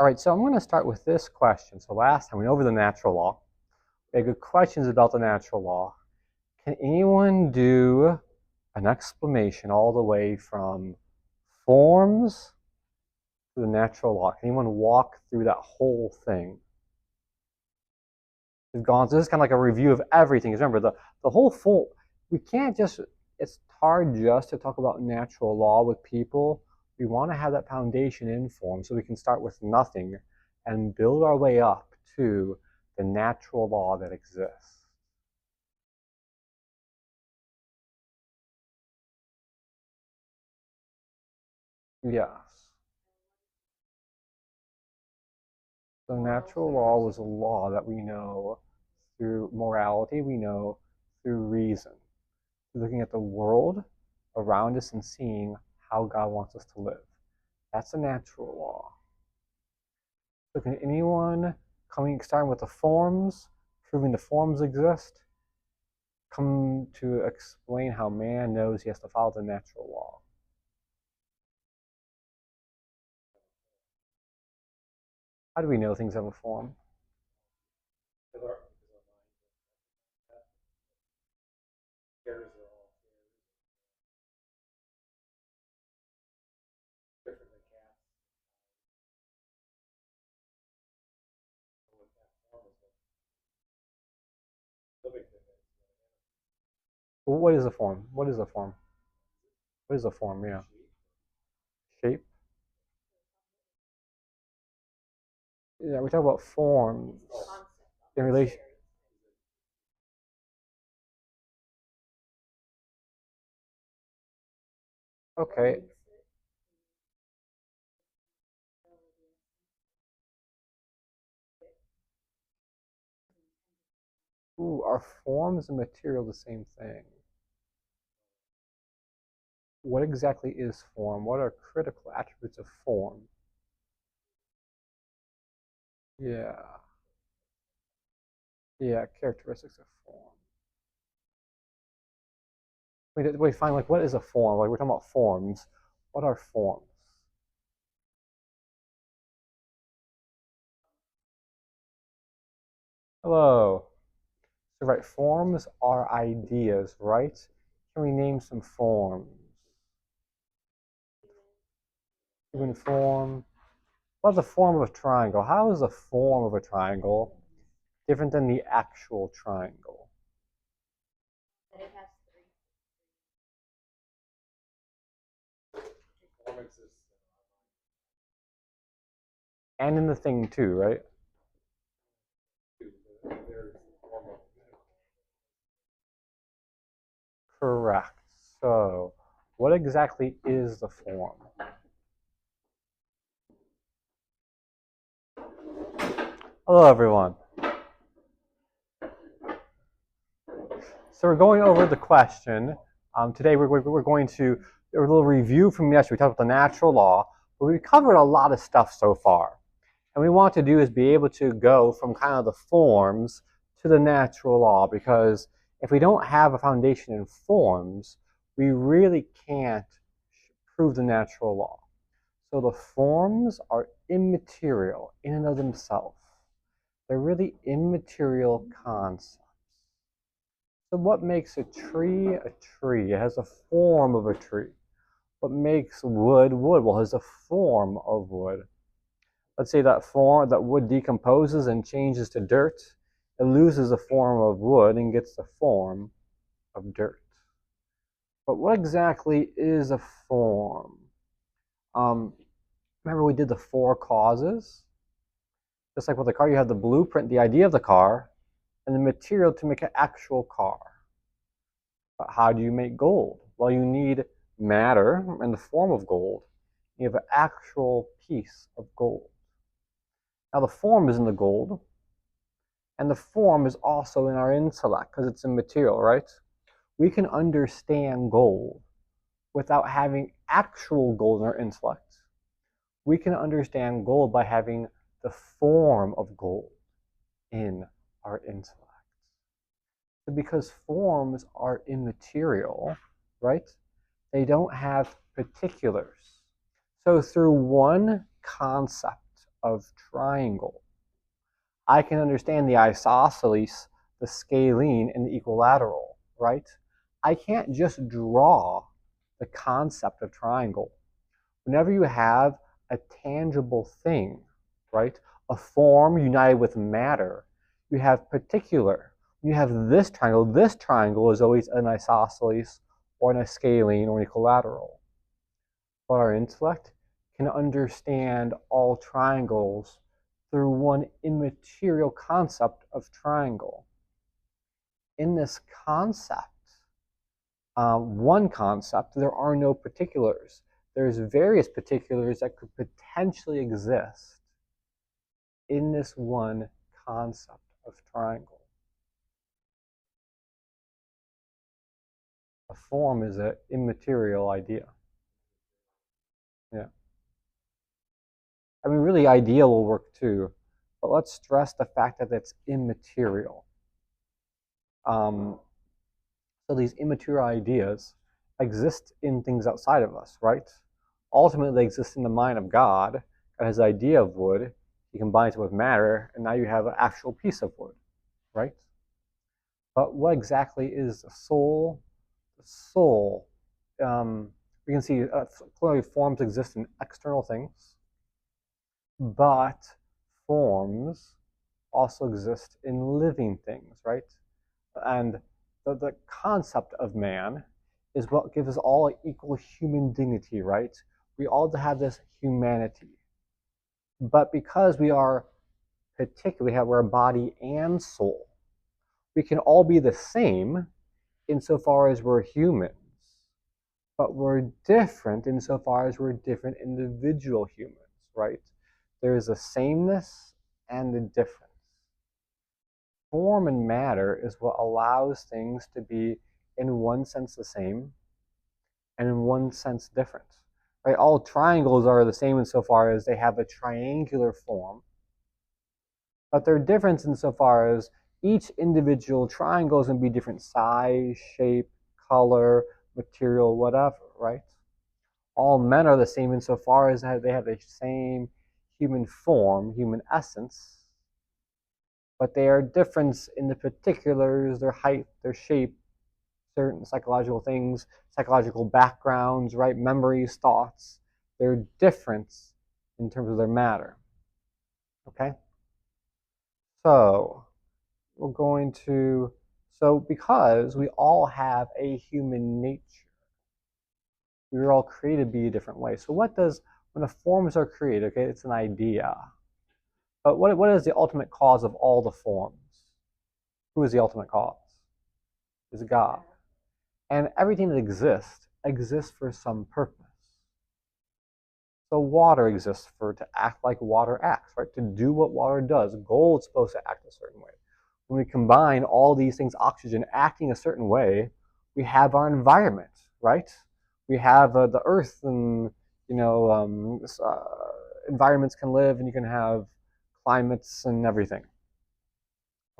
All right, so I'm going to start with this question. So last time we went over the natural law. We had good questions about the natural law. Can anyone do an explanation all the way from forms to the natural law? Can anyone walk through that whole thing? We've gone, so this is kind of like a review of everything. Because remember, the whole full, we can't just, it's hard just to talk about natural law with people. We want to have that foundation in form so we can start with nothing and build our way up to the natural law that exists. Yes. So natural law was a law that we know through morality, we know through reason. Looking at the world around us and seeing how God wants us to live. That's a natural law. So can anyone starting with the forms, proving the forms exist, come to explain how man knows he has to follow the natural law? How do we know things have a form? Well, what is a form? What is a form? What is a form? Yeah. Shape? Yeah, we talk about forms in relation. Okay. Ooh, are forms and material the same thing? What exactly is form? What are critical attributes of form? Yeah. Yeah, characteristics of form. Wait, fine, like what is a form? Like we're talking about forms. What are forms? Hello. So right, forms are ideas, right? Can we name some forms? Human form. What's the form of a triangle? How is the form of a triangle different than the actual triangle? And in the thing too, right? Correct. So, what exactly is the form? Hello, everyone. So we're going over the question. Today we're going to do a little review from yesterday. We talked about the natural law, but we covered a lot of stuff so far. And what we want to do is be able to go from kind of the forms to the natural law, because if we don't have a foundation in forms, we really can't prove the natural law. So the forms are immaterial in and of themselves. They're really immaterial concepts. So what makes a tree a tree? It has a form of a tree. What makes wood wood? Well, it has a form of wood. Let's say that wood decomposes and changes to dirt. It loses the form of wood and gets the form of dirt. But what exactly is a form? Um, Remember we did the four causes? Just like with the car, you have the blueprint, the idea of the car, and the material to make an actual car. But how do you make gold? Well, you need matter in the form of gold. You have an actual piece of gold. Now the form is in the gold, and the form is also in our intellect because it's a material, right? We can understand gold without having actual gold in our intellect. We can understand gold by having the form of gold in our intellect. So because forms are immaterial, right? They don't have particulars. So through one concept of triangle. I can understand the isosceles, the scalene, and the equilateral, right? I can't just draw the concept of triangle. Whenever you have a tangible thing, right, a form united with matter, you have particular. When you have this triangle is always an isosceles or an scalene or an equilateral. But our intellect can understand all triangles through one immaterial concept of triangle. In this concept, one concept, there are no particulars. There's various particulars that could potentially exist in this one concept of triangle. A form is an immaterial idea. Yeah. I mean, really, idea will work too, but let's stress the fact that it's immaterial. So these immaterial ideas exist in things outside of us, right? Ultimately, they exist in the mind of God. God has the idea of wood. He combines it with matter, and now you have an actual piece of wood, right? But what exactly is the soul? The soul, we can see clearly forms exist in external things, but forms also exist in living things, right? And the concept of man is what gives us all equal human dignity, right? We all have this humanity. But because we are we're a body and soul, we can all be the same insofar as we're humans. But we're different insofar as we're different individual humans, right? There's a sameness and a difference. Form and matter is what allows things to be in one sense the same and in one sense different. Right? All triangles are the same insofar as they have a triangular form, but they're different insofar as each individual triangle is going to be different size, shape, color, material, whatever, right? All men are the same insofar as they have the same human form, human essence, but they are different in the particulars, their height, their shape, certain psychological things, psychological backgrounds, right? Memories, thoughts. They're different in terms of their matter. Okay? So, we're going to, so because we all have a human nature, we were all created to be a different way. So what does, when the forms are created, okay, it's an idea. But what is the ultimate cause of all the forms? Who is the ultimate cause? Is God. And everything that exists for some purpose. So water exists to act like water acts, right? To do what water does. Gold is supposed to act a certain way. When we combine all these things, oxygen acting a certain way, we have our environment, right? We have the earth, and environments can live, and you can have climates and everything.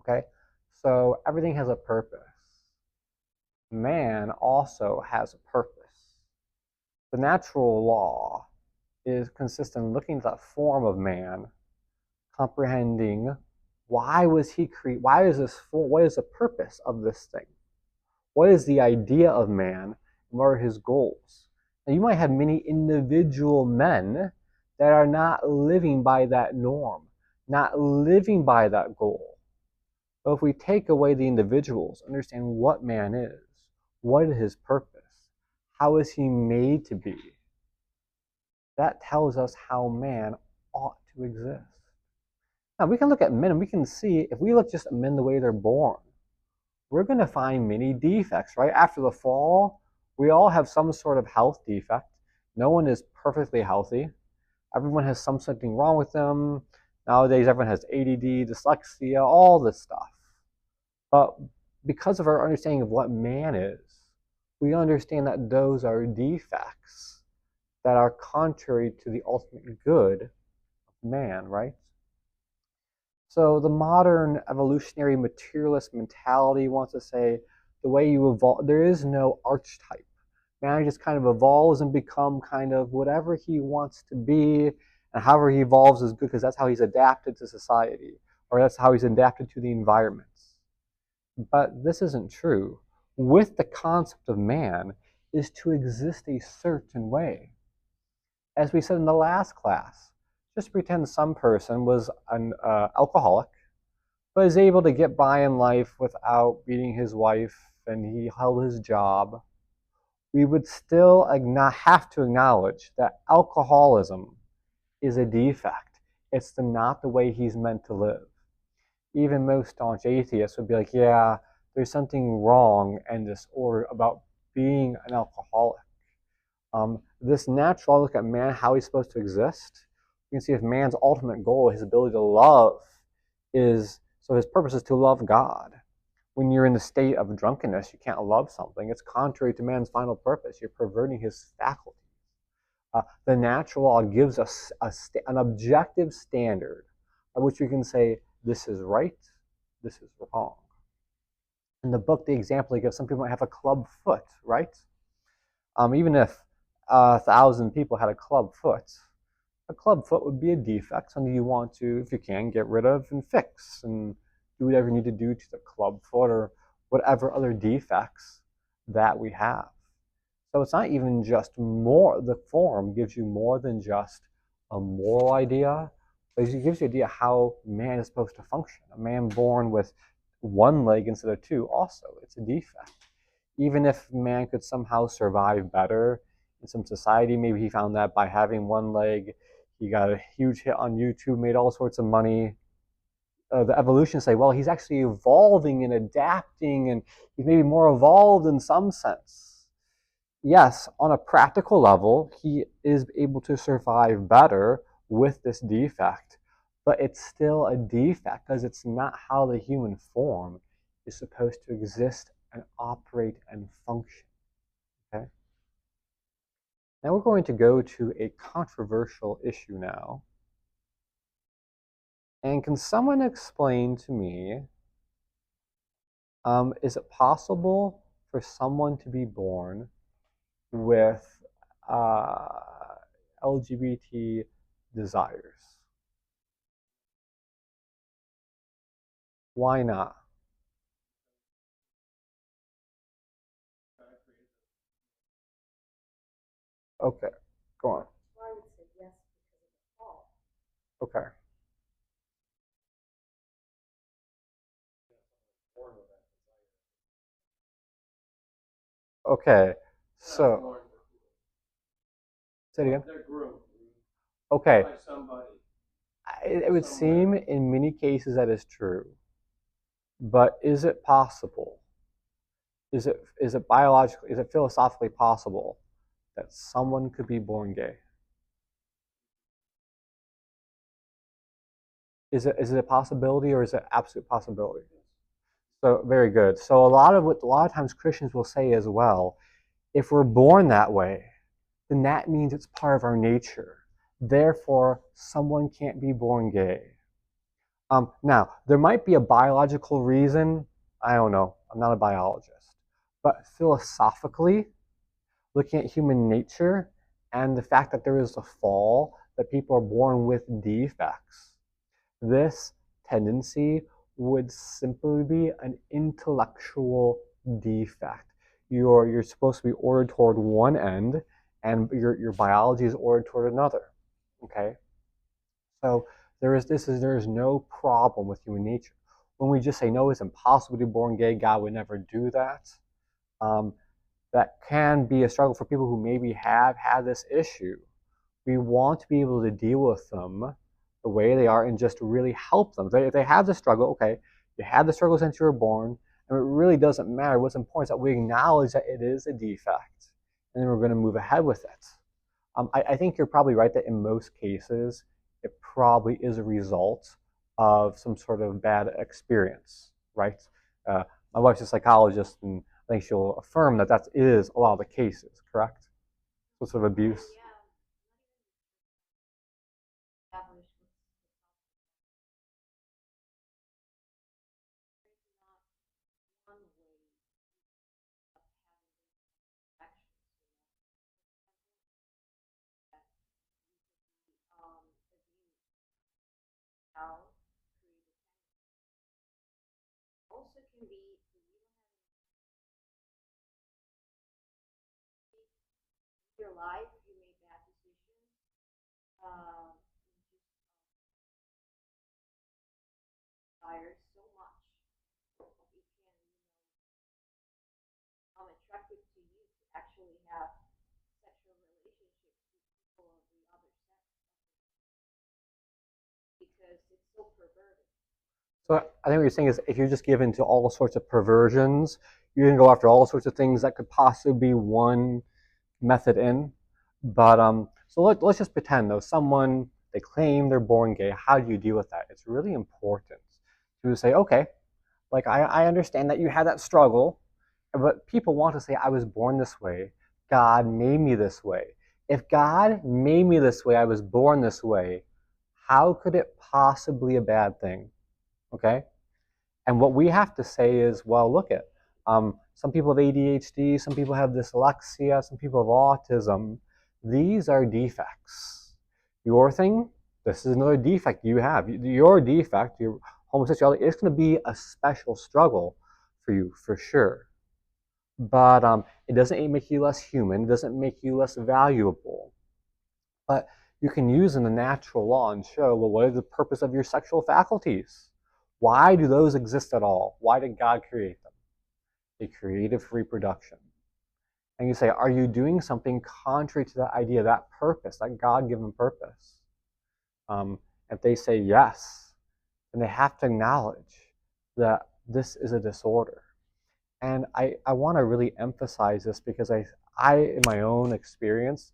Okay, so everything has a purpose. Man also has a purpose. The natural law is consistent in looking at the form of man, comprehending why was he created, why is this for, what is the purpose of this thing? What is the idea of man, and what are his goals? Now you might have many individual men that are not living by that norm, not living by that goal. But if we take away the individuals, understand what man is, what is his purpose, how is he made to be, that tells us how man ought to exist. Now we can look at men and we can see, if we look just at men the way they're born, we're going to find many defects, right? After the fall, we all have some sort of health defect. No one is perfectly healthy. Everyone has something wrong with them. Nowadays, everyone has ADD, dyslexia, all this stuff. But because of our understanding of what man is, we understand that those are defects that are contrary to the ultimate good of man, right? So the modern evolutionary materialist mentality wants to say the way you evolve, there is no archetype. Man just kind of evolves and become kind of whatever he wants to be, And however he evolves is good because that's how he's adapted to society, or that's how he's adapted to the environments. But this isn't true. With the concept of man is to exist a certain way. As we said in the last class, just pretend some person was an alcoholic, but is able to get by in life without beating his wife and he held his job. We would still have to acknowledge that alcoholism is a defect. It's not the way he's meant to live. Even most staunch atheists would be like, yeah, there's something wrong and disorder about being an alcoholic. This natural look at man, how he's supposed to exist, you can see if man's ultimate goal, his ability to love, is so his purpose is to love God. When you're in the state of drunkenness, you can't love something. It's contrary to man's final purpose. You're perverting his faculty. The natural law gives us an objective standard by which we can say, this is right, this is wrong. In the book, the example he gives, some people might have a club foot, right? Even if 1,000 people had a club foot would be a defect, something you want to, if you can, get rid of and fix and do whatever you need to do to the club foot or whatever other defects that we have. So it's not even just more, the form gives you more than just a moral idea, but it gives you an idea how man is supposed to function. A man born with one leg instead of two, also, it's a defect. Even if man could somehow survive better in some society, maybe he found that by having one leg, he got a huge hit on YouTube, made all sorts of money. The evolutionists say, well, he's actually evolving and adapting, and he's maybe more evolved in some sense. Yes, on a practical level, he is able to survive better with this defect, but it's still a defect because it's not how the human form is supposed to exist and operate and function. Okay? Now we're going to go to a controversial issue now. And can someone explain to me, is it possible for someone to be born with LGBT desires? Why not? Okay, go on. Okay. Okay. So, say it again. Okay. It would seem in many cases that is true, but is it possible? Is it biologically, is it philosophically possible that someone could be born gay? Is it a possibility or is it absolute possibility? So very good. So a lot of times Christians will say as well, if we're born that way, then that means it's part of our nature. Therefore, someone can't be born gay. Now, there might be a biological reason. I don't know. I'm not a biologist. But philosophically, looking at human nature and the fact that there is a fall, that people are born with defects, this tendency would simply be an intellectual defect. You're supposed to be ordered toward one end, and your biology is ordered toward another. Okay, so there is no problem with human nature. When we just say no, it's impossible to be born gay. God would never do that. Um, that can be a struggle for people who maybe have had this issue. We want to be able to deal with them the way they are and just really help them. If they have the struggle, okay, you had the struggle since you were born, and it really doesn't matter. What's important is that we acknowledge that it is a defect, and then we're going to move ahead with it. I think you're probably right that in most cases, it probably is a result of some sort of bad experience, right? Uh, my wife's a psychologist, and I think she'll affirm that that is a lot of the cases, correct? Some sort of abuse. So I think what you're saying is if you're just given to all sorts of perversions, you're going to go after all sorts of things that could possibly be one method in. But so let's just pretend though someone they claim they're born gay. How do you deal with that? It's really important to say, okay, like I understand that you had that struggle, but people want to say I was born this way. God made me this way. If God made me this way, I was born this way. How could it possibly be a bad thing? Okay. And what we have to say is, well, look at some people have ADHD, some people have dyslexia, some people have autism. These are defects. Your thing, this is another defect you have. Your defect, your homosexuality, it's going to be a special struggle for you, for sure. But it doesn't make you less human. It doesn't make you less valuable. But you can use in the natural law and show, well, what is the purpose of your sexual faculties? Why do those exist at all? Why did God create them? They created for reproduction. And you say, are you doing something contrary to that idea, that purpose, that God-given purpose? If they say yes, then they have to acknowledge that this is a disorder. And I want to really emphasize this because I, in my own experience,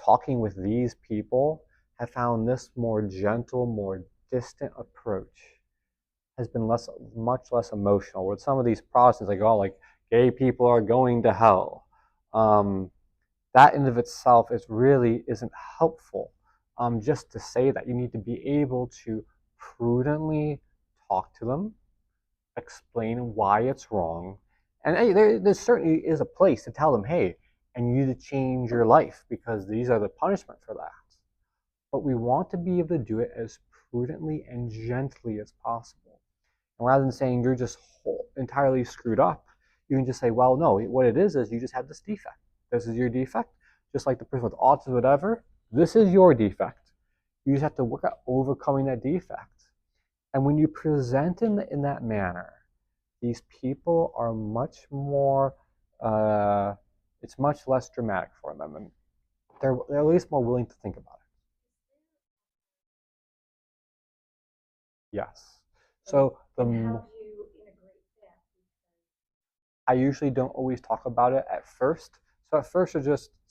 talking with these people, have found this more gentle, more distant approach has been much less emotional. With some of these Protestants, like, oh, like gay people are going to hell. That in of itself really isn't helpful. Just to say that you need to be able to prudently talk to them, explain why it's wrong, and hey, there certainly is a place to tell them, hey, and you need to change your life because these are the punishment for that. But we want to be able to do it as prudently and gently as possible. And rather than saying you're just entirely screwed up, you can just say, well, no, what it is you just have this defect. This is your defect. Just like the person with autism, whatever, this is your defect. You just have to work at overcoming that defect. And when you present in that manner, these people are much more, it's much less dramatic for them. And they're at least more willing to think about it. Yes. So I usually don't always talk about it at first. So at first,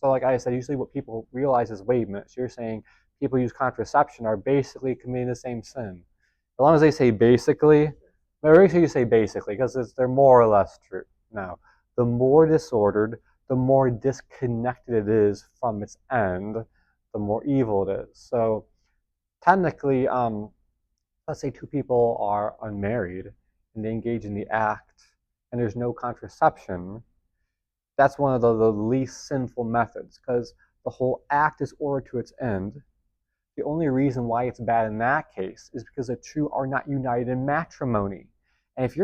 like I said, usually what people realize is, wait a minute, so you're saying people use contraception are basically committing the same sin. As long as they say basically, make sure you say basically because they're more or less true. Now, the more disordered, the more disconnected it is from its end, the more evil it is. So technically, let's say two people are unmarried and they engage in the act and there's no contraception, that's one of the least sinful methods because the whole act is ordered to its end. The only reason why it's bad in that case is because the two are not united in matrimony. And if you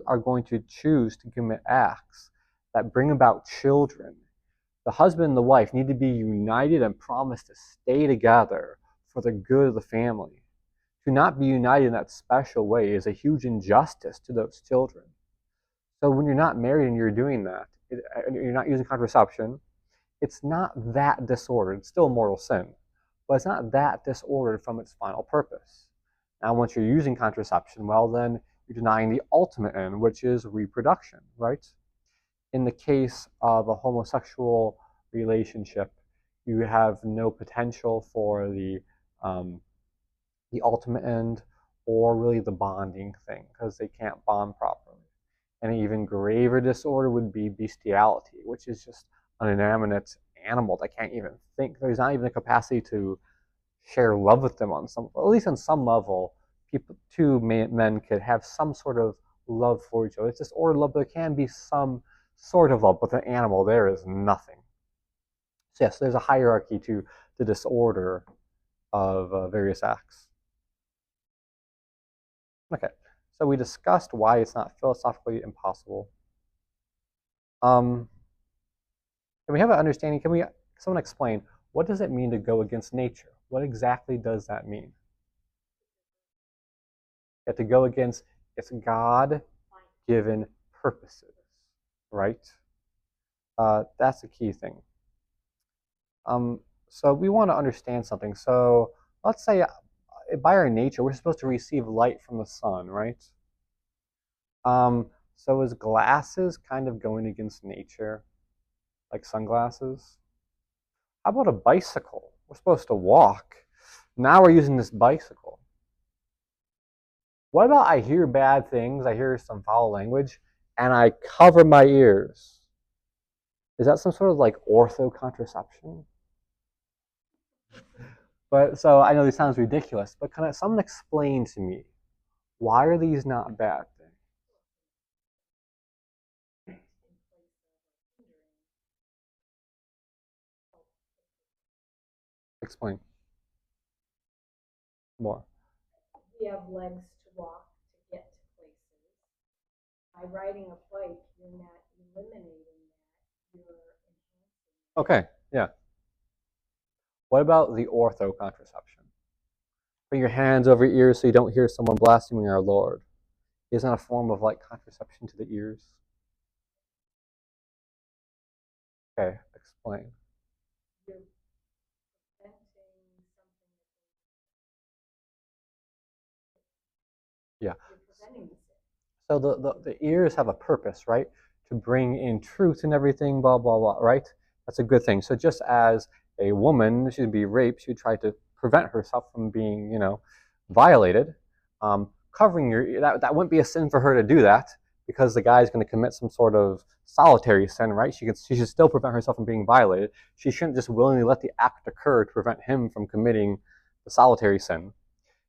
are going to choose to commit acts that bring about children, the husband and the wife need to be united and promise to stay together for the good of the family. To not be united in that special way is a huge injustice to those children. So when you're not married and you're doing that, you're not using contraception, it's not that disordered. It's still a mortal sin, but it's not that disordered from its final purpose. Now, once you're using contraception, well, then you're denying the ultimate end, which is reproduction, right? In the case of a homosexual relationship, you have no potential for the ultimate end or really the bonding thing because they can't bond properly. And an even graver disorder would be bestiality, which is just an inanimate animal that can't even think. There's not even a capacity to share love with them on some, at least on some level. Two men could have some sort of love for each other. It's just ordered love, but there can be some sort of love. With an animal, there is nothing. So yes, there's a hierarchy to the disorder of various acts. Okay, so we discussed why it's not philosophically impossible. Um, can we have an understanding? Can we someone explain what does it mean to go against nature? What exactly does that mean? You have to go against its God-given purposes, right? That's the key thing. Um, so we want to understand something. So let's say by our nature, we're supposed to receive light from the sun, right? So is glasses kind of going against nature, like sunglasses? How about a bicycle? We're supposed to walk. Now we're using this bicycle. What about I hear bad things, I hear some foul language, and I cover my ears? Is that some sort of like ortho contraception? But so I know this sounds ridiculous, but can someone explain to me why are these not bad things? Explain more. We have legs to walk to get to places. By riding a bike, you're not eliminating that, you're enhancing. Okay, yeah. What about the ortho contraception? Put your hands over your ears so you don't hear someone blaspheming our Lord. Isn't that a form of like contraception to the ears? Okay, explain. You're preventing something. Yeah. You're preventing the sin. So the ears have a purpose, right? To bring in truth and everything, blah, blah, blah, right? That's a good thing. So just as a woman, she'd be raped, she'd try to prevent herself from being, violated. Covering that wouldn't be a sin for her to do that because the guy's going to commit some sort of solitary sin, right? She should still prevent herself from being violated. She shouldn't just willingly let the act occur to prevent him from committing the solitary sin. And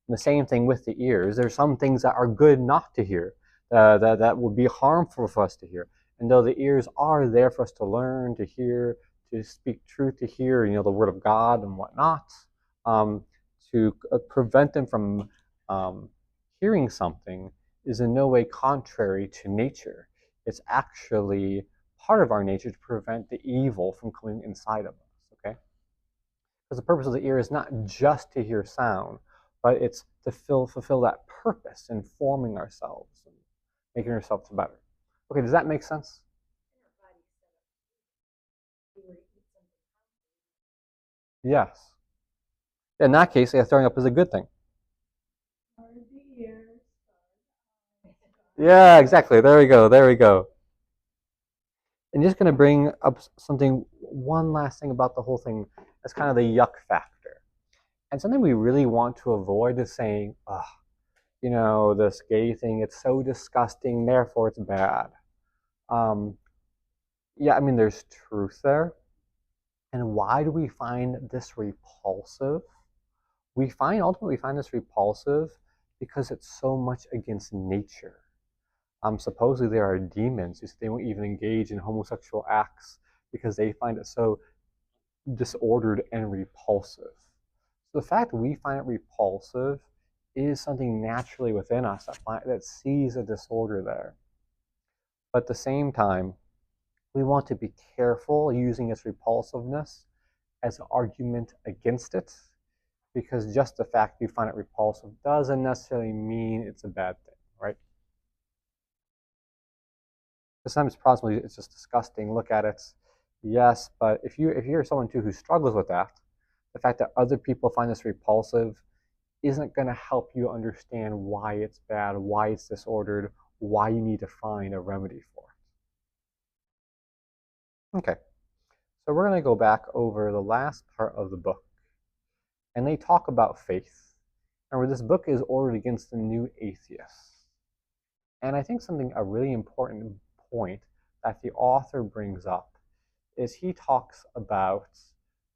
the same thing with the ears. There's some things that are good not to hear, that would be harmful for us to hear. And though the ears are there for us to learn, to hear, to speak truth, to hear, the word of God and whatnot, um, to prevent them from um, hearing something is in no way contrary to nature. It's actually part of our nature to prevent the evil from coming inside of us. Okay, because the purpose of the ear is not just to hear sound, but it's to fulfill that purpose in forming ourselves and making ourselves better. Okay, does that make sense? Yes. In that case, yeah, throwing up is a good thing. Yeah, exactly. There we go. There we go. And just going to bring up one last thing about the whole thing. That's kind of the yuck factor. And something we really want to avoid is saying, oh, this gay thing, it's so disgusting, therefore it's bad. Um, yeah, I mean, there's truth there. And why do we find this repulsive? Ultimately, we find this repulsive because it's so much against nature. Supposedly there are demons who they won't even engage in homosexual acts because they find it so disordered and repulsive. So the fact that we find it repulsive is something naturally within us that sees a disorder there. But at the same time, we want to be careful using its repulsiveness as an argument against it, because just the fact you find it repulsive doesn't necessarily mean it's a bad thing, right? Sometimes possibly it's just disgusting. Look at it, yes, but if you're someone too who struggles with that, the fact that other people find this repulsive isn't going to help you understand why it's bad, why it's disordered, why you need to find a remedy for it. Okay, so we're going to go back over the last part of the book, and they talk about faith. Remember, this book is ordered against the new atheists. And I think a really important point that the author brings up is he talks about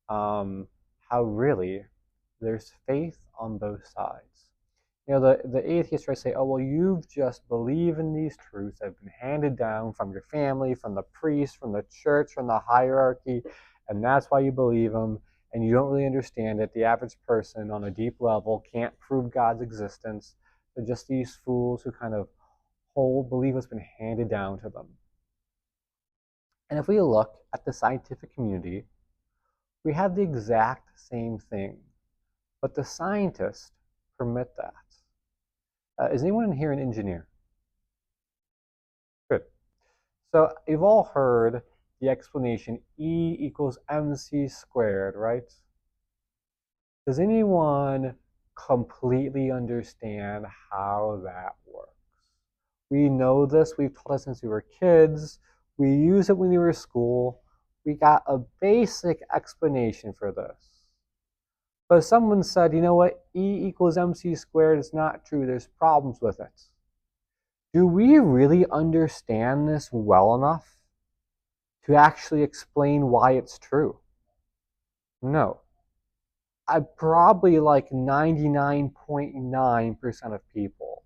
how really there's faith on both sides. The atheists try to say, oh, well, you've just believed in these truths that have been handed down from your family, from the priest, from the church, from the hierarchy, and that's why you believe them, and you don't really understand it. The average person on a deep level can't prove God's existence. They're just these fools who kind of believe what's been handed down to them. And if we look at the scientific community, we have the exact same thing, but the scientists permit that. Is anyone in here an engineer? Good. So you've all heard the explanation E equals mc squared, right? Does anyone completely understand how that works? We know this, we've taught it since we were kids, we use it when we were in school, we got a basic explanation for this. But someone said, you know what, E equals mc squared is not true, there's problems with it. Do we really understand this well enough to actually explain why it's true? No. I probably like 99.9% of people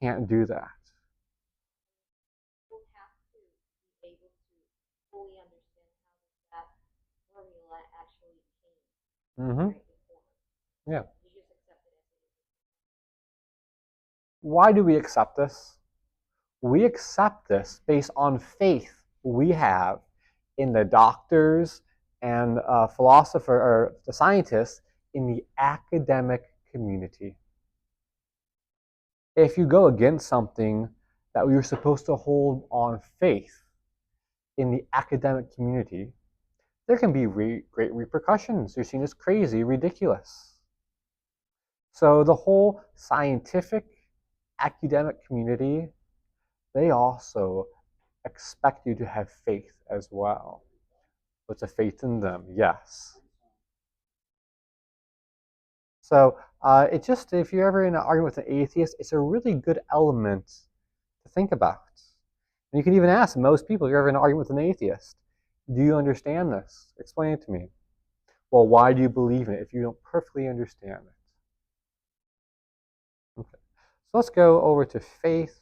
can't do that. You have to be able to fully understand how that formula actually came Mm-hmm. right before. Yeah. You just accept it as it is. Why do we accept this? We accept this based on faith we have in the doctors and philosopher or the scientists in the academic community. If you go against something that we were supposed to hold on faith in the academic community, there can be great repercussions. You're seen as crazy, ridiculous. So the whole scientific academic community, they also expect you to have faith as well. What's a faith in them? Yes. So it just, if you're ever in an argument with an atheist, it's a really good element to think about. And you can even ask most people, if you're ever in an argument with an atheist, do you understand this? Explain it to me. Well, why do you believe in it if you don't perfectly understand it? Okay. So let's go over to faith.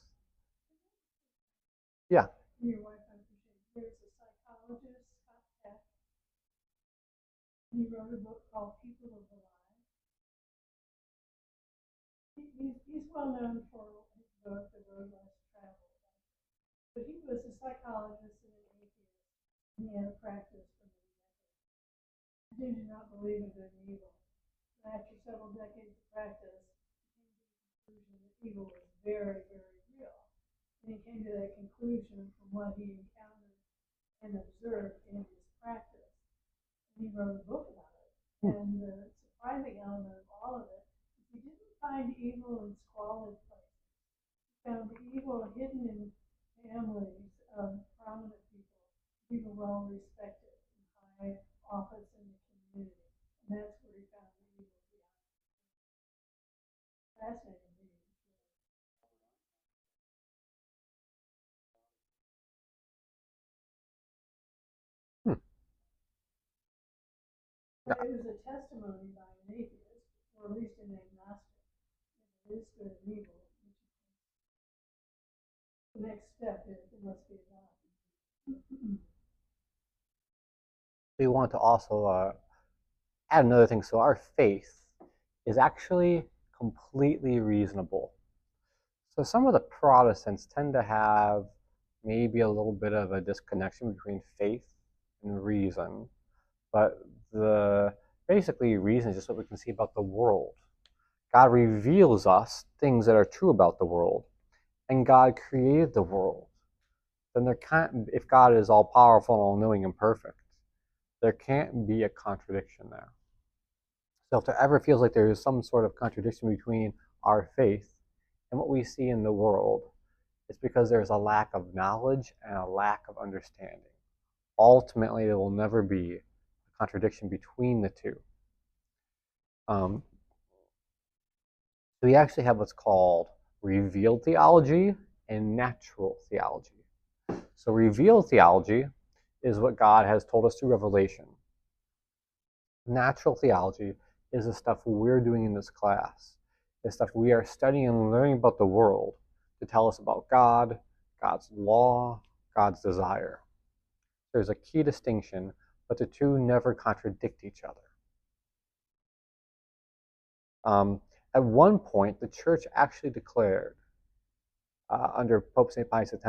Yeah. Your wife, I appreciate. There's a psychologist, Scott Peck. He wrote a book called People of the Lie. He's well known for his book, The Road Less Traveled. But he was a psychologist and an atheist, and he had a practice for many decades. He did not believe in good and evil. After several decades of practice, he came to the conclusion that evil was very, very real. And he came to that conclusion from what he encountered and observed in his practice. And he wrote a book about it. And the surprising element of all of it is he didn't find evil in squalid places. He found evil hidden in families of prominent people well respected in high office in the community. And that's where he found the evil behind it. Fascinating reading. Hmm. But it was a testimony by an atheist, or at least an agnostic. It is good and evil. The next step is it must be God. We want to also add another thing. So our faith is actually completely reasonable. So some of the Protestants tend to have maybe a little bit of a disconnection between faith and reason. But the basically reason is just what we can see about the world. God reveals us things that are true about the world, and God created the world. Then there can't, if God is all powerful, all knowing, and perfect, there can't be a contradiction there. So if there ever feels like there is some sort of contradiction between our faith and what we see in the world, it's because there's a lack of knowledge and a lack of understanding. Ultimately, there will never be a contradiction between the two. We actually have what's called revealed theology and natural theology. So revealed theology is what God has told us through revelation. Natural theology is the stuff we're doing in this class. The stuff we are studying and learning about the world to tell us about God, God's law, God's desire. There's a key distinction, but the two never contradict each other. At one point, the church actually declared, under Pope St. Pius X,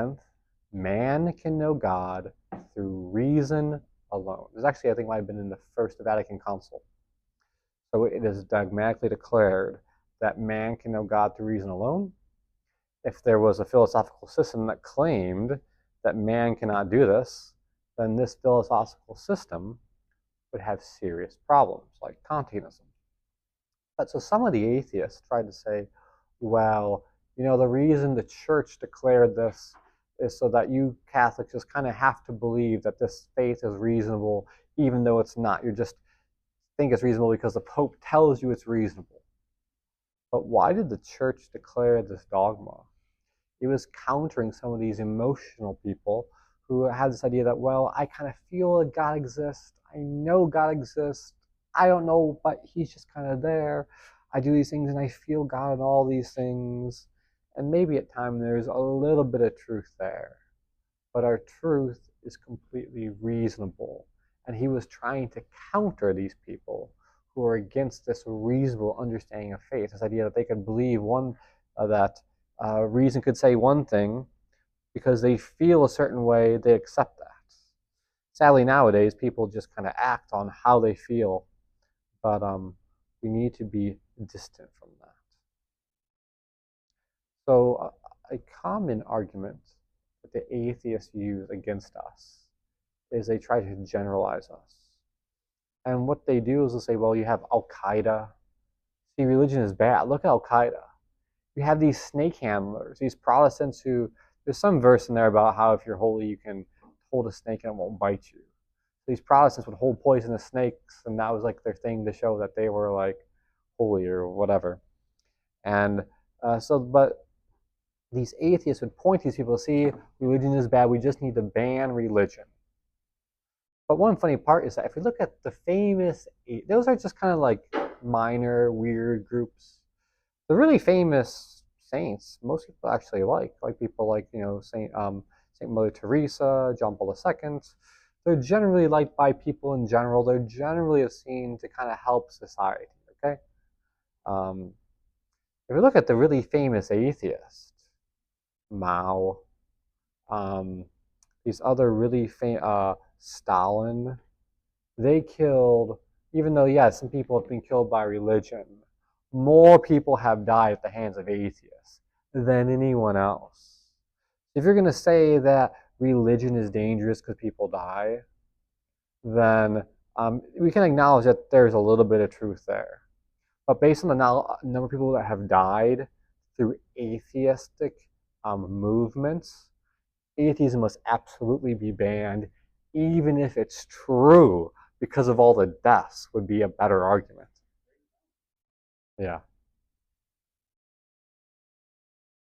man can know God through reason alone. This actually, I think, might have been in the First Vatican Council. So it is dogmatically declared that man can know God through reason alone. If there was a philosophical system that claimed that man cannot do this, then this philosophical system would have serious problems, like Kantianism. But so some of the atheists tried to say, well, the reason the church declared this is so that you Catholics just kind of have to believe that this faith is reasonable, even though it's not. You just think it's reasonable because the Pope tells you it's reasonable. But why did the church declare this dogma? It was countering some of these emotional people who had this idea that, well, I kind of feel that God exists. I know God exists. I don't know, but he's just kind of there. I do these things and I feel God in all these things. And maybe at times there's a little bit of truth there. But our truth is completely reasonable. And he was trying to counter these people who are against this reasonable understanding of faith, this idea that they could believe that reason could say one thing because they feel a certain way, they accept that. Sadly, nowadays, people just kind of act on how they feel, but we need to be distant from that. So a common argument that the atheists use against us is they try to generalize us. And what they do is they'll say, well, you have Al-Qaeda. See, religion is bad. Look at Al-Qaeda. You have these snake handlers, these Protestants who, there's some verse in there about how if you're holy, you can hold a snake and it won't bite you. These Protestants would hold poisonous snakes, and that was like their thing to show that they were like holy or whatever. And but these atheists would point to these people, see, religion is bad, we just need to ban religion. But one funny part is that if we look at the famous, those are just kind of like minor, weird groups. The really famous saints, most people actually like people like Saint Mother Teresa, John Paul II. They're generally liked by people in general. They're generally seen to kind of help society. Okay, if we look at the really famous atheists, Mao, these other really famous, Stalin, they killed. Even though yes, some people have been killed by religion, more people have died at the hands of atheists than anyone else. If you're going to say that religion is dangerous because people die, then we can acknowledge that there's a little bit of truth there. But based on the number of people that have died through atheistic movements, atheism must absolutely be banned, even if it's true, because of all the deaths would be a better argument. Yeah.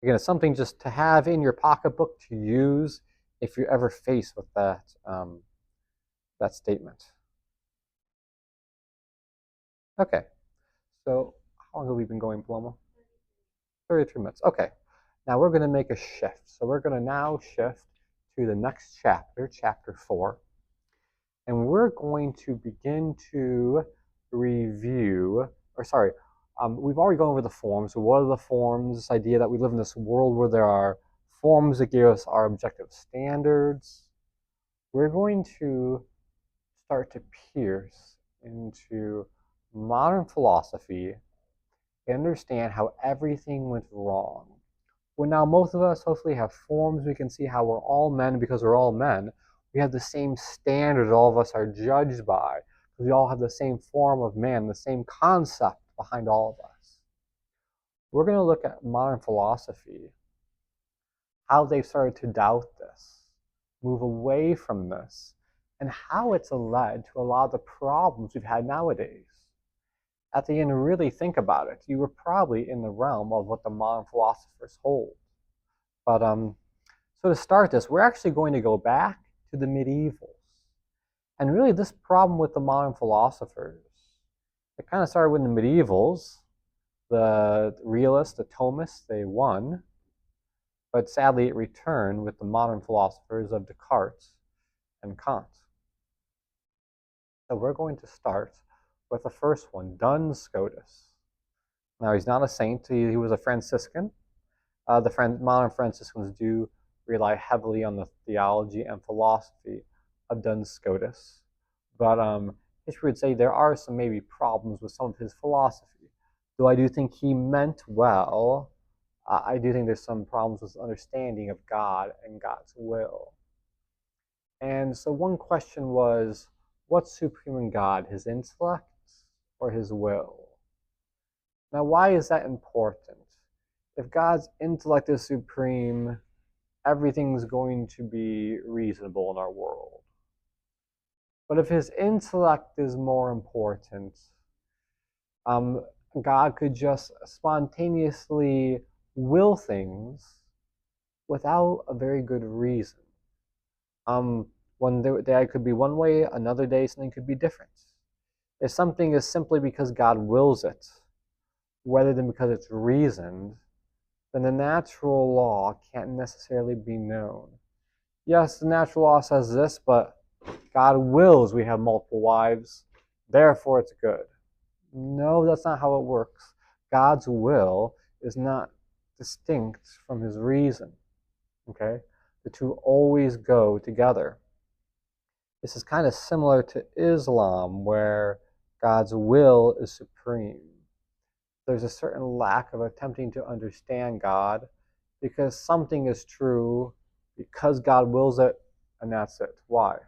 Again, it's something just to have in your pocketbook to use if you're ever faced with that that statement. Okay, so how long have we been going, Paloma? 33 minutes. Okay, now we're going to make a shift. So we're going to now shift to the next chapter, chapter 4. And we're going to begin to review, we've already gone over the forms. So what are the forms? This idea that we live in this world where there are forms that give us our objective standards. We're going to start to pierce into modern philosophy and understand how everything went wrong. Well, now most of us hopefully have forms. We can see how we're all men because we're all men. We have the same standards all of us are judged by. We all have the same form of man, the same concept behind all of us. We're going to look at modern philosophy, how they've started to doubt this, move away from this, and how it's led to a lot of the problems we've had nowadays. At the end, really think about it. You were probably in the realm of what the modern philosophers hold. But so to start this, we're actually going to go back to the medievals. And really this problem with the modern philosophers, it kind of started with the medievals. The realists, the Thomists, they won. But sadly it returned with the modern philosophers of Descartes and Kant. So we're going to start with the first one, Duns Scotus. Now, he's not a saint. He was a Franciscan. Modern Franciscans do rely heavily on the theology and philosophy of Duns Scotus. But history would say there are some maybe problems with some of his philosophy. Though I do think he meant well, I do think there's some problems with understanding of God and God's will. And so one question was, what's supreme in God, his intellect or his will? Now, why is that important? If God's intellect is supreme, everything's going to be reasonable in our world. But if his intellect is more important, God could just spontaneously will things without a very good reason. One day it could be one way, another day something could be different. If something is simply because God wills it, rather than because it's reasoned, then the natural law can't necessarily be known. Yes, the natural law says this, but God wills we have multiple wives, therefore it's good. No, that's not how it works. God's will is not distinct from his reason. Okay? The two always go together. This is kind of similar to Islam, where God's will is supreme. There's a certain lack of attempting to understand God because something is true because God wills it, and that's it. Why?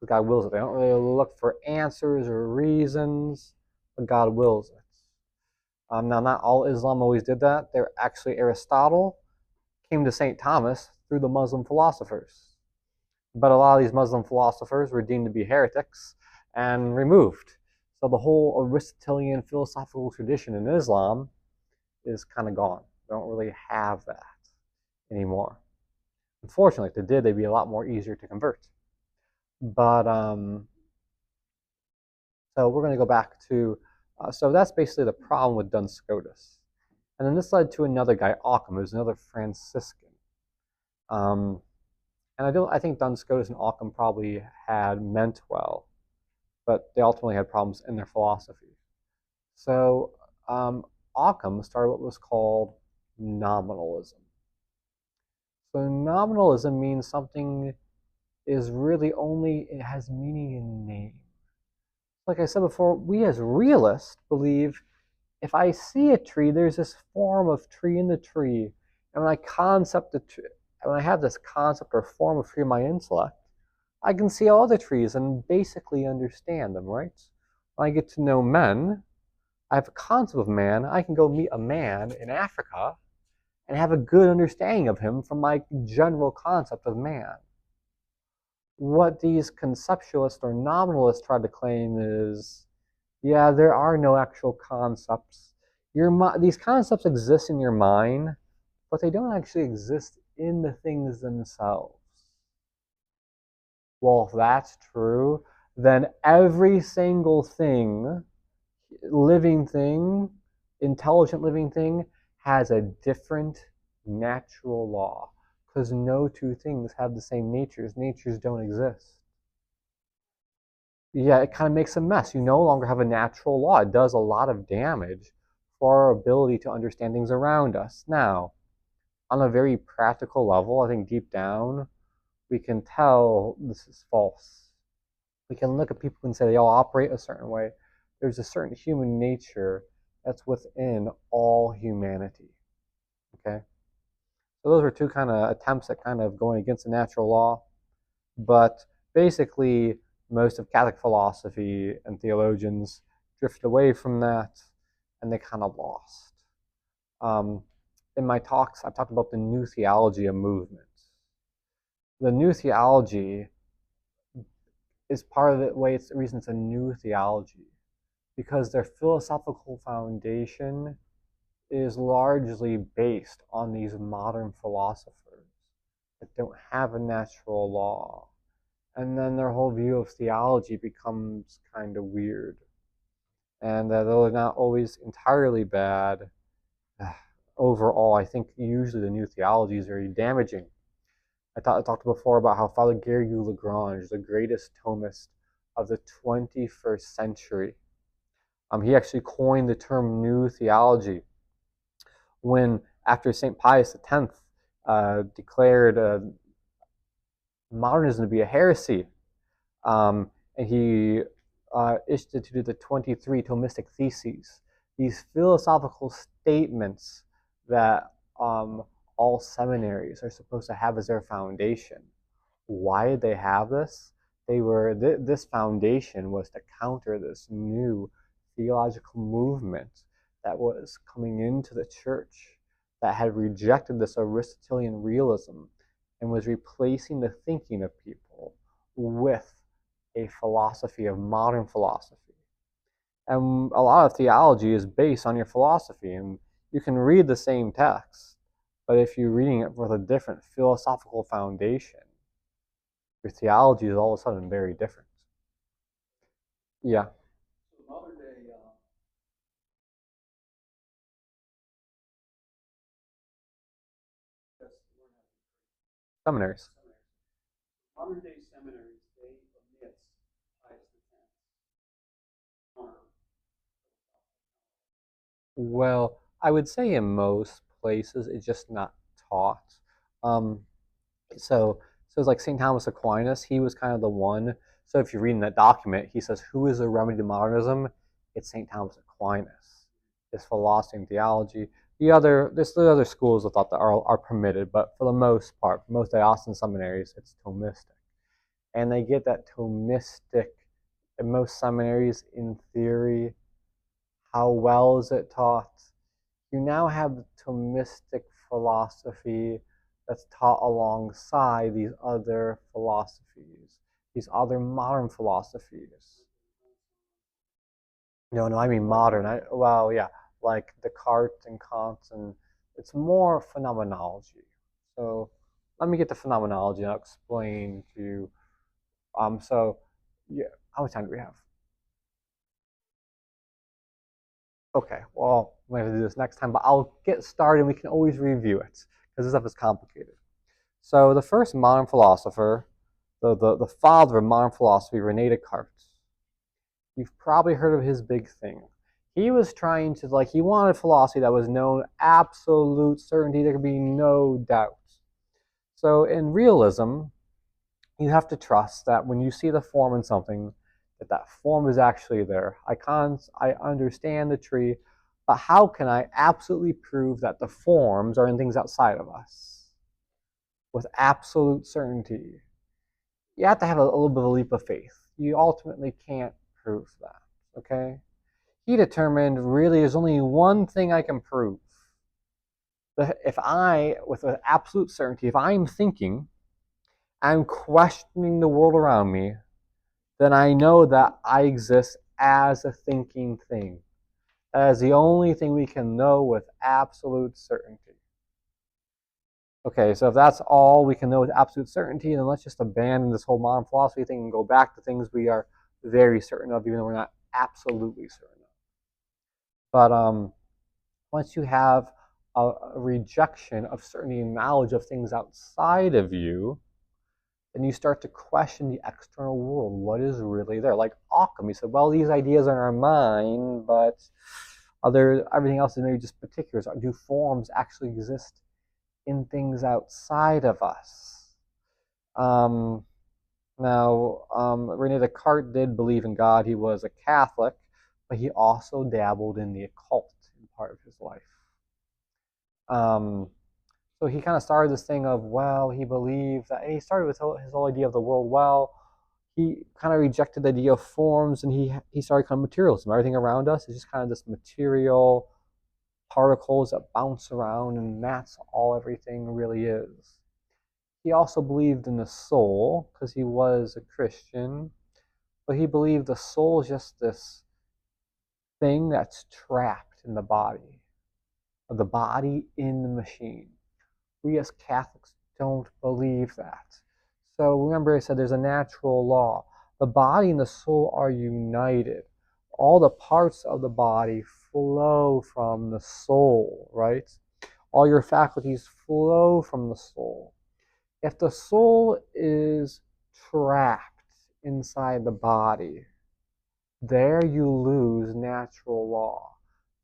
Because God wills it. They don't really look for answers or reasons, but God wills it. Now, not all Islam always did that. There actually, Aristotle came to St. Thomas through the Muslim philosophers. But a lot of these Muslim philosophers were deemed to be heretics and removed. So the whole Aristotelian philosophical tradition in Islam is kind of gone. They don't really have that anymore. Unfortunately, if they did, they'd be a lot more easier to convert. But so we're going to go back to, so that's basically the problem with Duns Scotus. And then this led to another guy, Occam, who's another Franciscan. And I think Duns Scotus and Occam probably had meant well, but they ultimately had problems in their philosophy. So Occam started what was called nominalism. So nominalism means something is really only, it has meaning in name. Like I said before, we as realists believe if I see a tree, there's this form of tree in the tree, and when I have this concept or form of tree in my intellect, I can see all the trees and basically understand them, right? When I get to know men, I have a concept of man. I can go meet a man in Africa and have a good understanding of him from my general concept of man. What these conceptualists or nominalists try to claim is, yeah, there are no actual concepts. These concepts exist in your mind, but they don't actually exist in the things themselves. Well, if that's true, then every single thing, living thing, intelligent living thing, has a different natural law, because no two things have the same natures. Natures don't exist. Yeah, it kind of makes a mess. You no longer have a natural law. It does a lot of damage for our ability to understand things around us. Now, on a very practical level, I think deep down, we can tell this is false. We can look at people and say they all operate a certain way. There's a certain human nature that's within all humanity. Okay? So those are two kind of attempts at kind of going against the natural law. But basically, most of Catholic philosophy and theologians drifted away from that, and they kind of lost. In my talks, I've talked about the new theology of movement. The new theology is part of the way it's the reason it's a new theology, because their philosophical foundation is largely based on these modern philosophers that don't have a natural law. And then their whole view of theology becomes kind of weird. And though they're not always entirely bad, overall, I think usually the new theology is very damaging. I talked before about how Father Garrigou-Lagrange, the greatest Thomist of the 21st century, He actually coined the term New Theology when, after St. Pius X declared modernism to be a heresy, and he instituted the 23 Thomistic Theses, these philosophical statements that all seminaries are supposed to have as their foundation. Why did they have this? This foundation was to counter this new theological movement that was coming into the church that had rejected this Aristotelian realism and was replacing the thinking of people with a philosophy of modern philosophy. And a lot of theology is based on your philosophy, and you can read the same text, but if you're reading it with a different philosophical foundation, your theology is all of a sudden very different. Yeah. So modern day, Seminaries. modern day seminaries, they omit Pius X. Well, I would say in most places it's just not taught. Um, so, so it's like St. Thomas Aquinas. He was kind of the one. So if you read in that document, he says, "Who is the remedy to modernism?" It's St. Thomas Aquinas. His philosophy and theology. There's the other schools of thought that are permitted, but for the most part, most diocesan seminaries, it's Thomistic, and they get that Thomistic in most seminaries in theory. How well is it taught? You now have the Thomistic philosophy that's taught alongside these other philosophies, these other modern philosophies. No, I mean modern. Well, yeah, like Descartes and Kant, and it's more phenomenology. So let me get the phenomenology and I'll explain to you. So yeah, how much time do we have? Okay, well, I'm going to do this next time, but I'll get started and we can always review it because this stuff is complicated. So the first modern philosopher, the father of modern philosophy, René Descartes, you've probably heard of his big thing. He was trying to, he wanted philosophy that was known absolute certainty, there could be no doubt. So in realism, you have to trust that when you see the form in something, that form is actually there. I understand the tree, but how can I absolutely prove that the forms are in things outside of us with absolute certainty? You have to have a little bit of a leap of faith. You ultimately can't prove that, okay? He determined really there's only one thing I can prove. If I, with an absolute certainty, if I'm thinking, I'm questioning the world around me, then I know that I exist as a thinking thing. That is the only thing we can know with absolute certainty. Okay, so if that's all we can know with absolute certainty, then let's just abandon this whole modern philosophy thing and go back to things we are very certain of, even though we're not absolutely certain of. But once you have a rejection of certainty and knowledge of things outside of you, then you start to question the external world. What is really there? Like Occam, he said, well, these ideas are in our mind, but everything else is maybe just particulars. Do forms actually exist in things outside of us? Rene Descartes did believe in God. He was a Catholic, but he also dabbled in the occult in part of his life. So he kind of started this thing of, well, he believed that he started with his whole idea of the world. Well, he kind of rejected the idea of forms, and he started kind of materialism. Everything around us is just kind of this material particles that bounce around, and that's all everything really is. He also believed in the soul because he was a Christian, but he believed the soul is just this thing that's trapped in the body in the machine. We as Catholics don't believe that. So remember I said there's a natural law. The body and the soul are united. All the parts of the body flow from the soul, right? All your faculties flow from the soul. If the soul is trapped inside the body, there you lose natural law.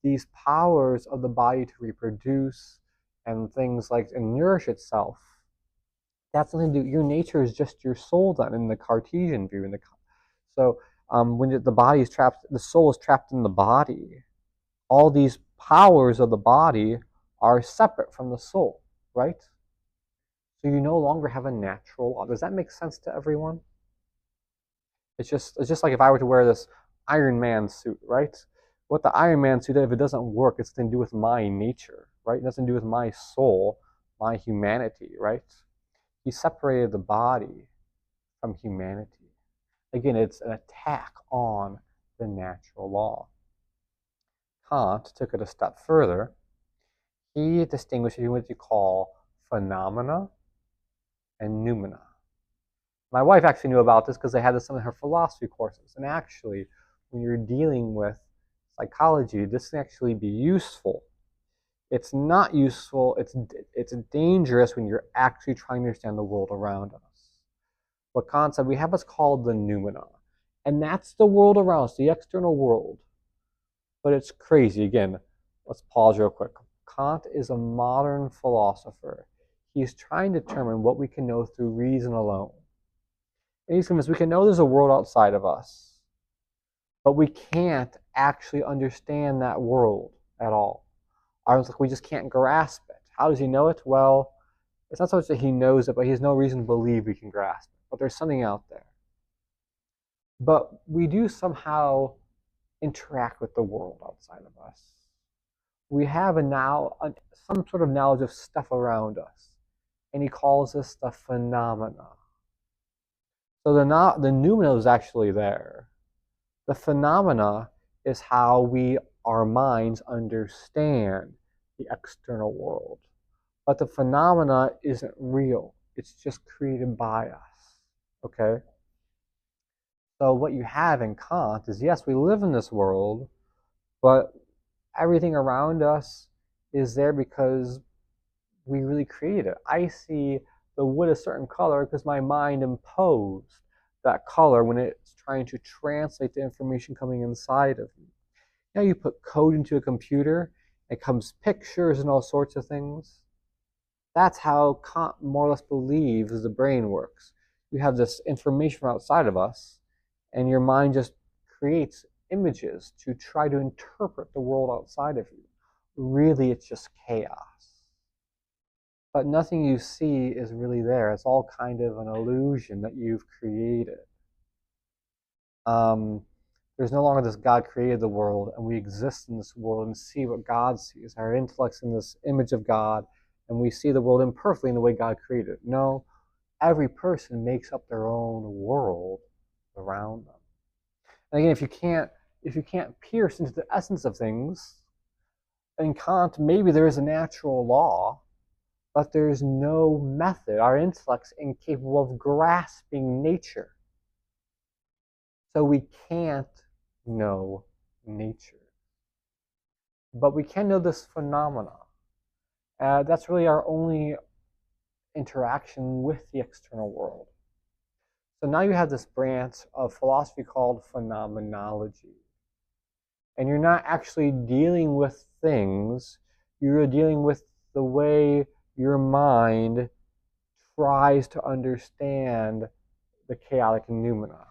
These powers of the body to reproduce and things like and nourish itself, that's nothing to do. Your nature is just your soul then in the Cartesian view. So when the body is trapped, the soul is trapped in the body. All these powers of the body are separate from the soul, right? So you no longer have a natural law. Does that make sense to everyone? It's just like if I were to wear this Iron Man suit, right? What the Iron Man suit, if it doesn't work, it's nothing to do with my nature, right? It doesn't do with my soul, my humanity, right? He separated the body from humanity. Again, it's an attack on the natural law. Kant took it a step further. He distinguished between what you call phenomena and noumena. My wife actually knew about this because they had this in her philosophy courses. And actually, when you're dealing with psychology, this can actually be useful. It's not useful, it's dangerous when you're actually trying to understand the world around us. What Kant said, we have what's called the noumena. And that's the world around us, the external world. But it's crazy. Again, let's pause real quick. Kant is a modern philosopher. He's trying to determine what we can know through reason alone. And he's convinced we can know there's a world outside of us, but we can't actually understand that world at all. I was like, we just can't grasp it. How does he know it? Well, it's not so much that he knows it, but he has no reason to believe we can grasp it. But there's something out there. But we do somehow interact with the world outside of us. We have some sort of knowledge of stuff around us, and he calls this the phenomena. So the noumena is actually there. The phenomena is how our minds understand the external world. But the phenomena isn't real. It's just created by us. Okay? So what you have in Kant is, yes, we live in this world, but everything around us is there because we really created it. I see the wood a certain color because my mind imposed that color when it's trying to translate the information coming inside of me. Now you put code into a computer, it comes pictures and all sorts of things. That's how Kant more or less believes the brain works. You have this information from outside of us, and your mind just creates images to try to interpret the world outside of you. Really, it's just chaos. But nothing you see is really there. It's all kind of an illusion that you've created. There's no longer this God created the world, and we exist in this world and see what God sees. Our intellect's in this image of God, and we see the world imperfectly in the way God created it. No, every person makes up their own world around them. And again, if you can't pierce into the essence of things, in Kant, maybe there is a natural law, but there's no method. Our intellect's incapable of grasping nature. So we can't know nature. But we can know this phenomena. That's really our only interaction with the external world. So now you have this branch of philosophy called phenomenology. And you're not actually dealing with things, you're dealing with the way your mind tries to understand the chaotic noumena.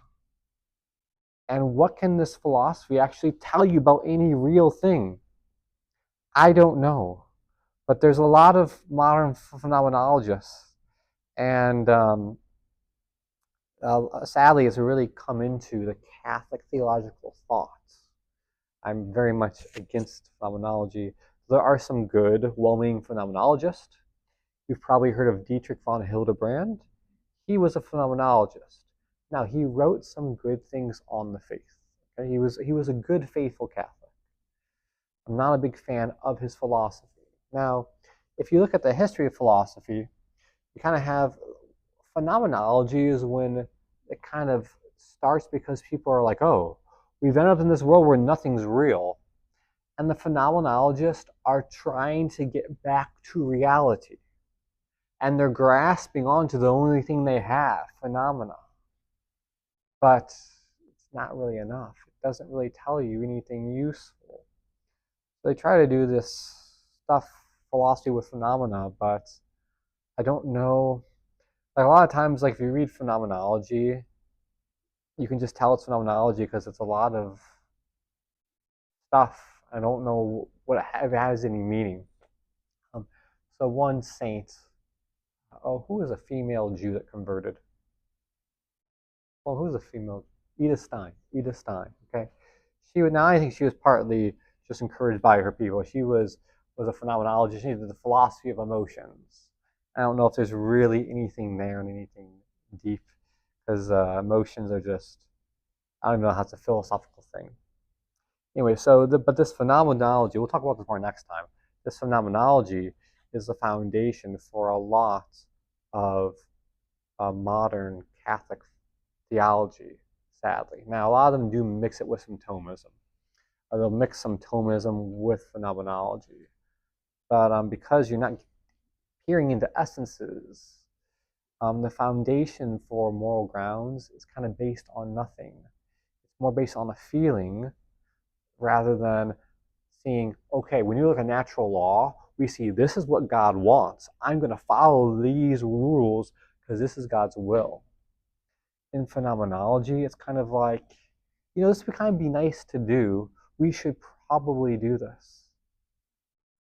And what can this philosophy actually tell you about any real thing? I don't know. But there's a lot of modern phenomenologists. And sadly, it's really come into the Catholic theological thoughts. I'm very much against phenomenology. There are some good, well-meaning phenomenologists. You've probably heard of Dietrich von Hildebrand. He was a phenomenologist. Now, he wrote some good things on the faith. Okay? He was a good, faithful Catholic. I'm not a big fan of his philosophy. Now, if you look at the history of philosophy, you kind of have phenomenology is when it kind of starts because people are like, oh, we've ended up in this world where nothing's real. And the phenomenologists are trying to get back to reality. And they're grasping onto the only thing they have, phenomena. But it's not really enough. It doesn't really tell you anything useful. So they try to do this stuff, philosophy with phenomena, but I don't know. Like a lot of times, like if you read phenomenology, you can just tell it's phenomenology because it's a lot of stuff. I don't know if it has any meaning. Um, so one saint, who was a female Jew that converted? Well, who's a female? Edith Stein. Edith Stein. Okay, now I think she was partly just encouraged by her people. She was a phenomenologist. She did the philosophy of emotions. I don't know if there's really anything there and anything deep, because emotions are just, I don't know how it's a philosophical thing. Anyway, but this phenomenology, we'll talk about this more next time. This phenomenology is the foundation for a lot of modern Catholic theology, sadly. Now, a lot of them do mix it with some Thomism. Or they'll mix some Thomism with phenomenology. But because you're not peering into essences, the foundation for moral grounds is kind of based on nothing. It's more based on a feeling rather than seeing, okay, when you look at natural law, we see this is what God wants. I'm going to follow these rules because this is God's will. In phenomenology, it's kind of like, this would kind of be nice to do. We should probably do this.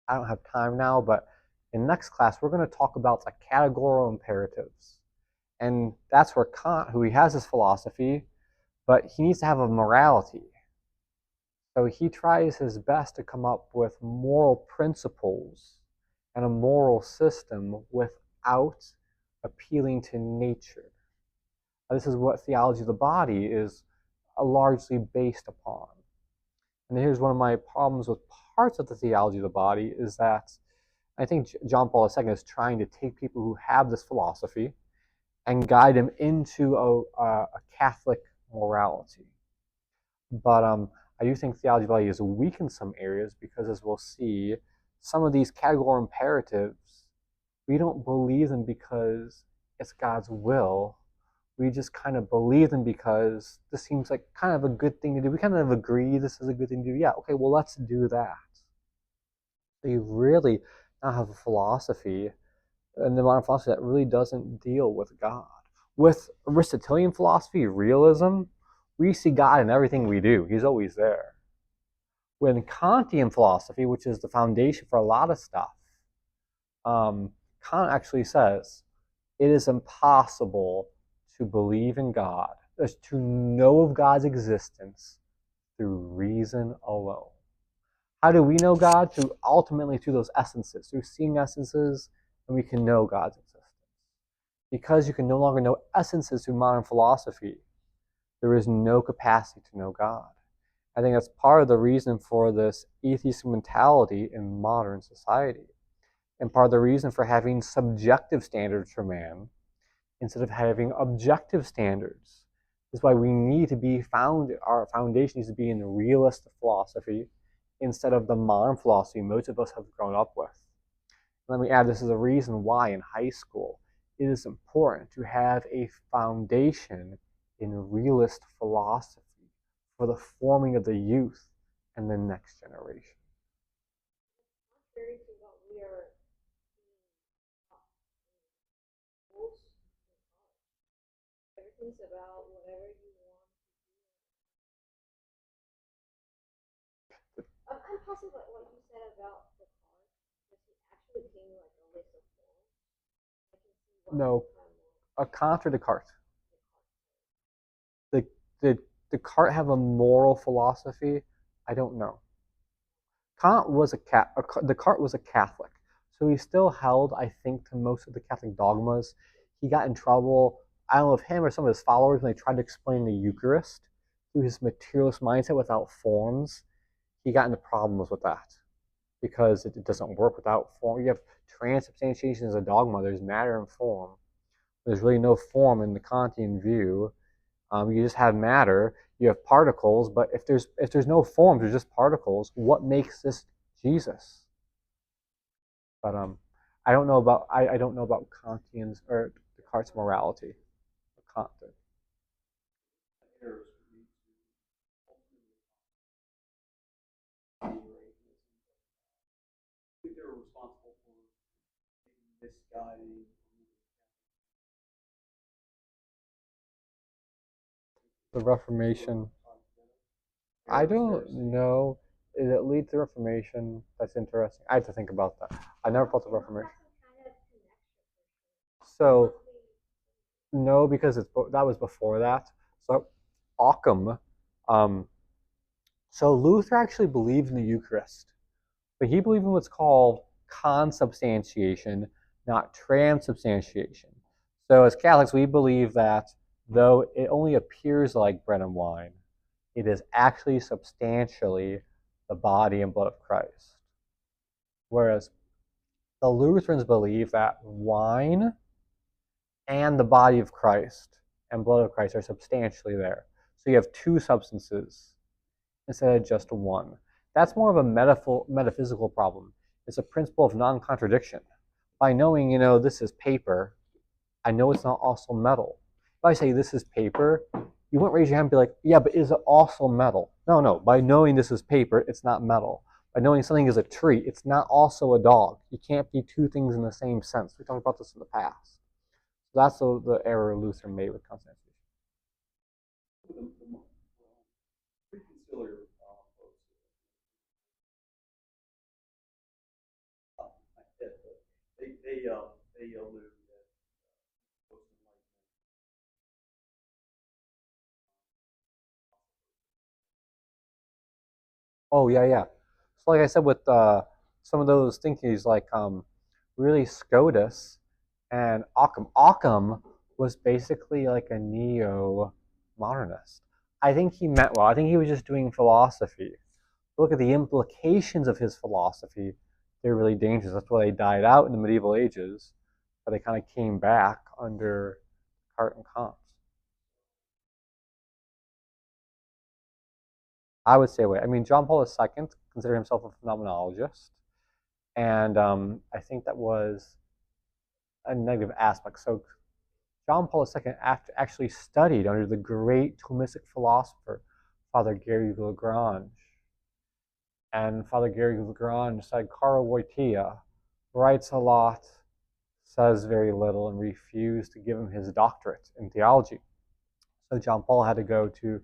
I don't have time now, but in next class, we're going to talk about the categorical imperatives. And that's where Kant, who he has his philosophy, but he needs to have a morality. So he tries his best to come up with moral principles and a moral system without appealing to nature. This is what theology of the body is largely based upon. And here's one of my problems with parts of the theology of the body is that I think John Paul II is trying to take people who have this philosophy and guide them into a Catholic morality. But I do think theology of the body is weak in some areas because, as we'll see, some of these categorical imperatives, we don't believe them because it's God's will. We just kind of believe them because this seems like kind of a good thing to do. We kind of agree this is a good thing to do. Yeah, okay, well, let's do that. So you really now have a philosophy, and the modern philosophy that really doesn't deal with God. With Aristotelian philosophy, realism, we see God in everything we do. He's always there. With Kantian philosophy, which is the foundation for a lot of stuff, Kant actually says it is impossible to believe in God, to know of God's existence through reason alone. How do we know God? Ultimately through those essences, through seeing essences, and we can know God's existence. Because you can no longer know essences through modern philosophy, there is no capacity to know God. I think that's part of the reason for this atheistic mentality in modern society, and part of the reason for having subjective standards for man instead of having objective standards. This is why we need to be our foundation needs to be in realist philosophy instead of the modern philosophy most of us have grown up with. Let me add, this is a reason why in high school it is important to have a foundation in realist philosophy for the forming of the youth and the next generation. Contrary to what we are being taught in schools and college, everything's about whatever you want to do. I'm puzzled by what you said about the card, because he actually came like a list of forms. I can see what No, a Kant or Descartes. Did Descartes have a moral philosophy? I don't know. Descartes was a Catholic, so he still held, I think, to most of the Catholic dogmas. He got in trouble, I don't know if him or some of his followers, when they tried to explain the Eucharist through his materialist mindset without forms. He got into problems with that because it doesn't work without form. You have transubstantiation as a dogma. There's matter and form. There's really no form in the Kantian view. You just have matter. You have particles, but if there's no forms, there's just particles. What makes this Jesus? But I don't know about Kantian's or Descartes' morality. Kant did. misguiding. The Reformation. I don't know. Did it lead to Reformation? That's interesting. I have to think about that. I never thought the Reformation. So no, because that was before that. So Occam. Um, so Luther actually believed in the Eucharist, but he believed in what's called consubstantiation, not transubstantiation. So as Catholics, we believe that though it only appears like bread and wine, it is actually substantially the body and blood of Christ. Whereas the Lutherans believe that wine and the body of Christ and blood of Christ are substantially there. So you have two substances instead of just one. That's more of a metaphysical problem. It's a principle of non-contradiction. By knowing, this is paper, I know it's not also metal. If I say this is paper, you wouldn't raise your hand and be like, yeah, but is it also metal? No. By knowing this is paper, it's not metal. By knowing something is a tree, it's not also a dog. You can't be two things in the same sense. We talked about this in the past. So that's the error Luther made with consubstantiation. Preconciliar folks, they allude that post enlightenment. Oh yeah. So like I said, with some of those thinkies like really Scotus and Occam. Occam was basically like a neo-modernist. I think he meant well. I think he was just doing philosophy. Look at the implications of his philosophy. They're really dangerous. That's why they died out in the medieval ages, but they kind of came back under Descartes and Kant. I would say, wait. I mean, John Paul II considered himself a phenomenologist, and I think that was a negative aspect. So John Paul II actually studied under the great Thomistic philosopher, Father Gary Lagrange. And Father Gary Lagrange said Karl Wojtyla writes a lot, says very little, and refused to give him his doctorate in theology. So John Paul had to go to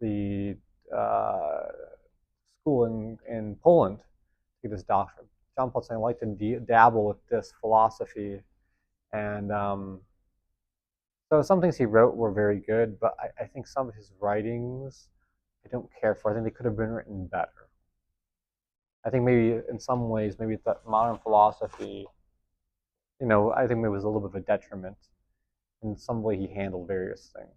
the school in Poland to get his doctorate. John Paul II liked to dabble with this philosophy, and so some things he wrote were very good, but I think some of his writings I don't care for. I think they could have been written better. I think maybe in some ways, maybe the modern philosophy, I think it was a little bit of a detriment in some way he handled various things.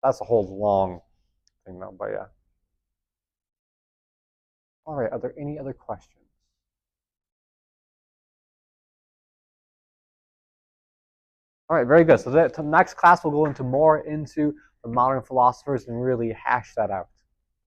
That's a whole long thing though, but yeah. All right, are there any other questions? All right, very good. So the next class we'll go into more into the modern philosophers and really hash that out.